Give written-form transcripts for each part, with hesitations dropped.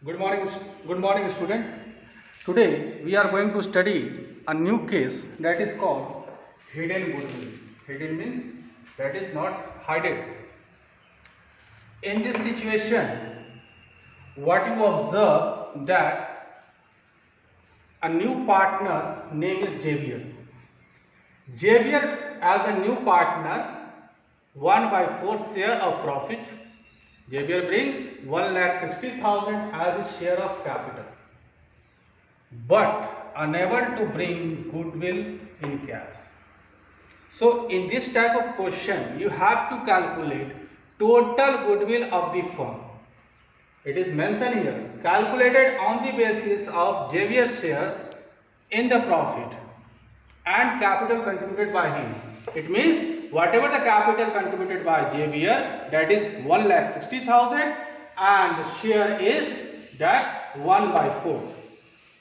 Good morning, good morning, student. Today we are going to study a new case that is called hidden goodwill. Hidden means that is not hidden. In this situation, what you observe that a new partner name is Javier. Javier as a new partner 1/4 share of profit. Javier brings 1,60,000 as his share of capital, but unable to bring goodwill in cash. So in this type of question, you have to calculate total goodwill of the firm. It is mentioned here, calculated on the basis of Javier's shares in the profit and capital contributed by him. It means whatever the capital contributed by Javier, that is 1,60,000, and the share is that 1/4.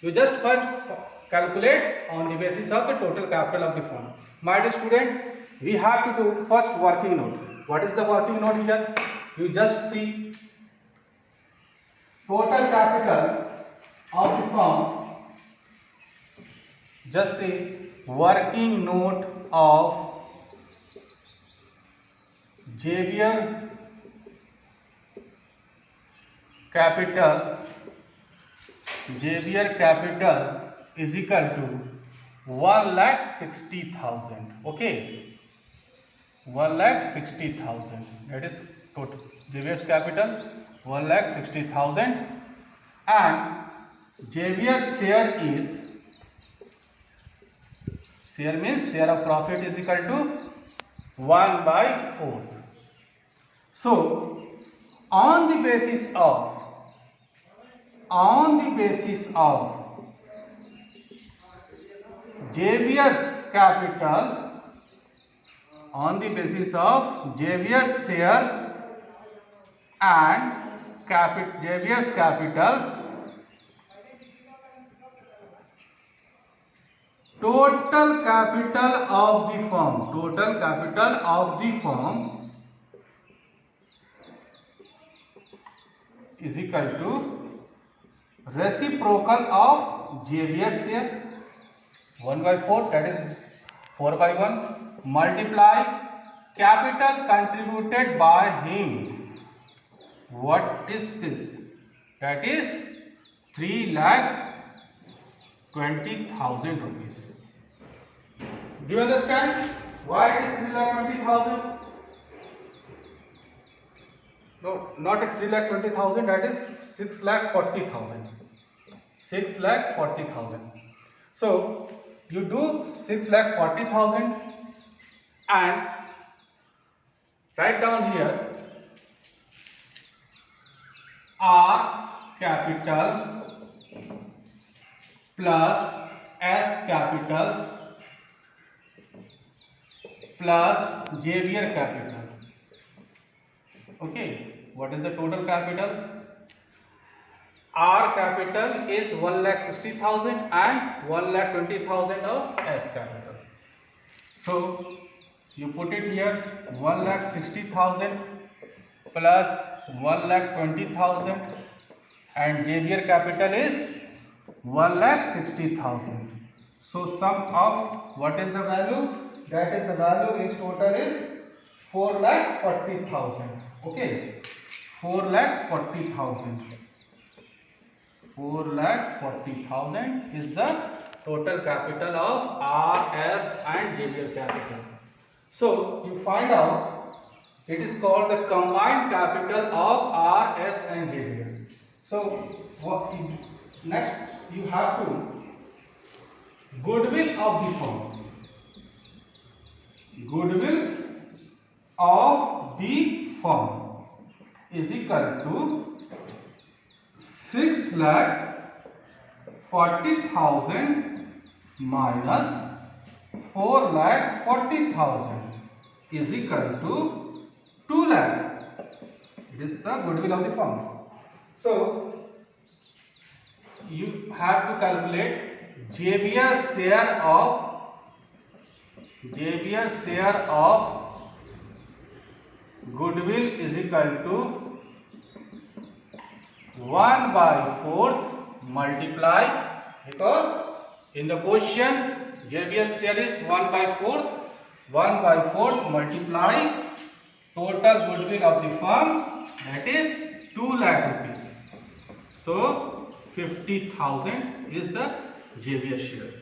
You just first calculate on the basis of the total capital of the firm. My dear student, we have to do first working note. What is the working note here? You just see total capital of the firm. Just say working note of Javier capital. Javier capital is equal to 1,60,000. Okay, 1,60,000. That is total. Javier's capital 1,60,000, and Javier's share is, share means share of profit is equal to 1/4. So on the basis of Javier's capital, on the basis of Javier's share and Javier's capital, total capital of the firm is equal to reciprocal of Javier's share 1/4, that is 4/1, multiply capital contributed by him. What is this? That is 3,20,000 rupees. Do you understand why it is 3,20,000? No, not at 3,20,000, that is 6,40,000. 6,40,000. So you do 6,40,000 and write down here R capital plus S capital plus Javier capital. Okay, what is the total capital? R capital is 1,60,000 and 1,20,000 of S capital. So you put it here, 1,60,000 plus 1,20,000, and Javier capital is 1,60,000. So sum of what is the value? That is the value is total is 4,40,000. Okay, 4,40,000. 4,40,000 is the total capital of R, S and Javier capital. So you find out it is called the combined capital of R, S and Javier. So next you have to goodwill of the firm. Goodwill of the firm is equal to 6,40,000 minus 4,40,000 is equal to 2 lakh. It is the goodwill of the firm. So you have to calculate Javier's share of goodwill is equal to 1 by 4th multiply, because in the question JBR share is 1 by 4th, 1 by 4th multiply total goodwill of the firm, that is 2 lakh rupees. So 50,000 is the JBR share.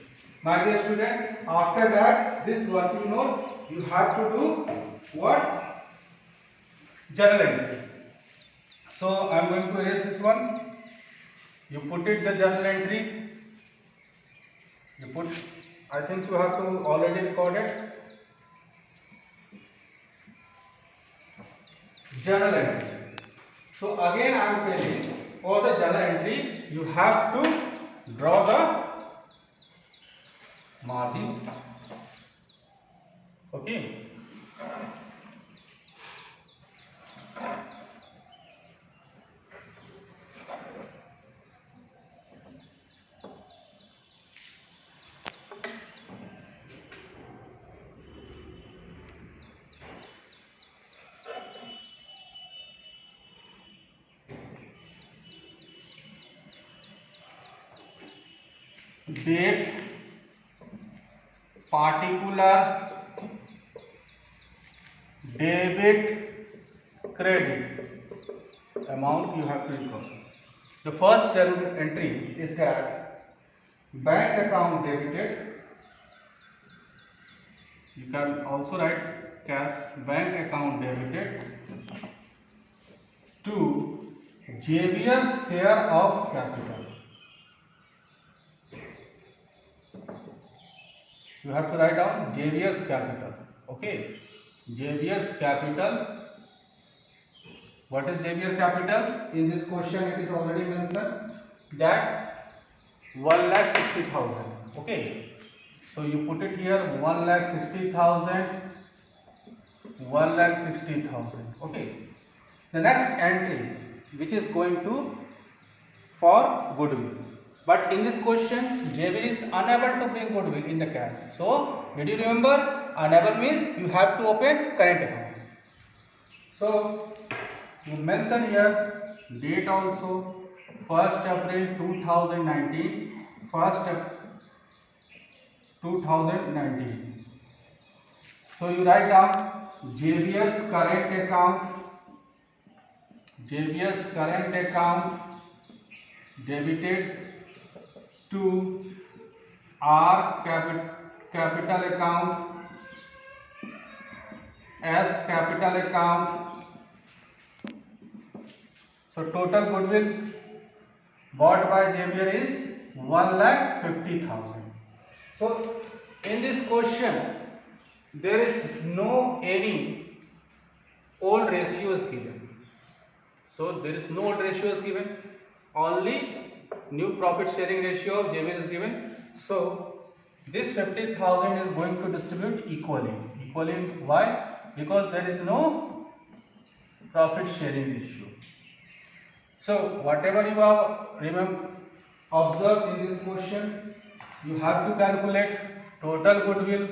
My dear student, after that this working note you have to do what? Journal entry. So I am going to erase this one. You put it the journal entry. You put, I think you have to already record it. Journal entry. So again I am telling, for the journal entry you have to draw the margin. Okay. Date, particular, debit, credit, amount you have to record. The first journal entry is that bank account debited. You can also write cash bank account debited to JBR share of capital. You have to write down JBR's capital. Okay, JBR's capital. What is JBR capital? In this question it is already mentioned that 1,60,000. Okay, so you put it here 1,60,000, 1,60,000. Okay, the next entry which is going to for goodwill. But in this question, JBR is unable to bring goodwill in the cash. So, did you remember? Unable means you have to open current account. So, you mention here date also 1st April 2019, 1st 2019. So, you write down JBR's current account, JBR's current account debited to R capital account, S capital account. So total goodwill bought by JBR is 1,50,000. So in this question there is no any old ratios given. So there is no old ratios given, only new profit sharing ratio of JBR is given. So this 50,000 is going to distribute equally. Equally why? Because there is no profit sharing ratio. So whatever you have observed in this question, you have to calculate total goodwill,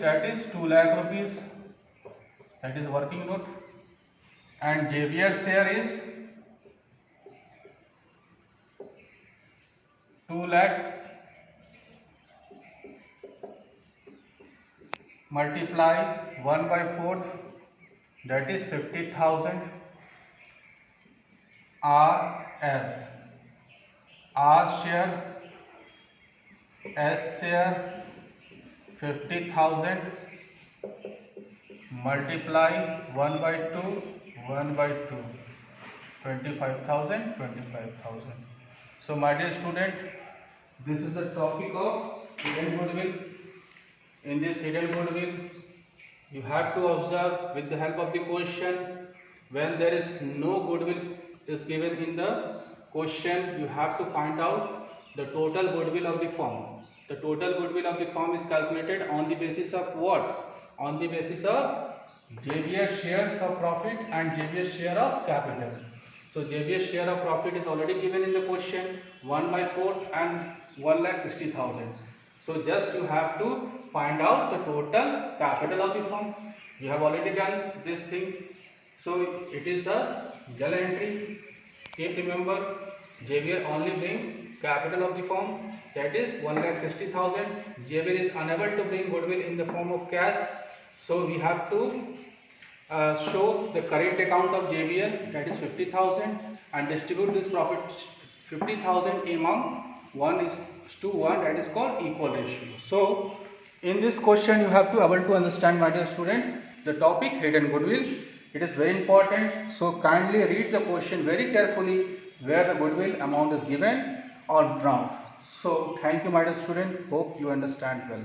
that is 2 lakh rupees, that is working note, and JBR share is 2 lakh multiply 1 by 4th, that is 50,000, RS, R share, S share 50,000 multiply 1 by 2, 1 by 2, 25,000, 25,000. So my dear student, this is the topic of hidden goodwill. In this hidden goodwill, you have to observe with the help of the question, when there is no goodwill is given in the question, you have to find out the total goodwill of the firm. The total goodwill of the firm is calculated on the basis of what? On the basis of JBR shares of profit and JBR share of capital. So JBR share of profit is already given in the question, 1 by 4th and 1,60,000. So just you have to find out the total capital of the firm. We have already done this thing. So it is a journal entry. Keep remember, JBL only bring capital of the firm, that is 1,60,000. JBL is unable to bring goodwill in the form of cash. So we have to show the current account of JBL, that is 50,000, and distribute this profit 50,000 among 1:1, that is called equal ratio. So in this question you have to able to understand, my dear student, the topic hidden goodwill. It is very important, so kindly read the question very carefully where the goodwill amount is given or not. So thank you, my dear student, hope you understand well.